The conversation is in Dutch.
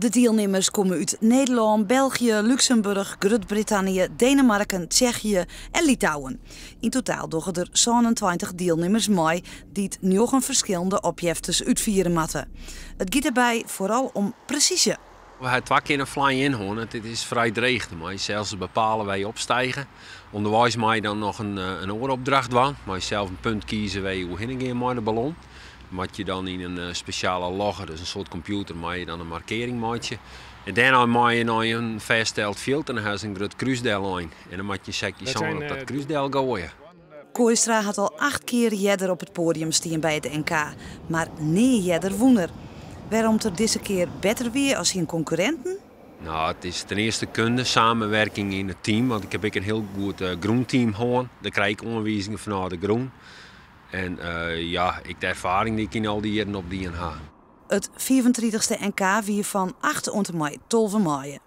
De deelnemers komen uit Nederland, België, Luxemburg, Groot-Brittannië, Denemarken, Tsjechië en Litouwen. In totaal doggen er 27 deelnemers mee die het 9 verschillende opjeftes uitvieren moeten. Het gaat erbij vooral om precisie. We hebben 2 keer een fly-in gehad. Het is vrij dreig. Maar zelfs bepalen waar je opstijgen. Onderwijs mag je dan nog een ooropdracht doen. Maar je zelf een punt kiezen waar je hoe heen met de ballon. Moet je dan in een speciale logger, dus een soort computer, mag je dan een markering maken. En daarna mag je naar een vastgesteld veld en dan heb je een groot kruisdeel aan. En dan moet je zeker zo op dat kruisdeel gooien. Kooistra had al 8 keer jeder op het podium staan bij het NK, maar nee jeder woener. Waarom er deze keer beter weer als zijn concurrenten? Nou, het is ten eerste kunde, samenwerking in het team. Want ik heb een heel goed groenteam gehad. Daar krijg ik onderwijzingen vanuit de groen. En de ervaring die ik in al die jaren op die heb. Het 34e NK wie van 8 tot 12 mei.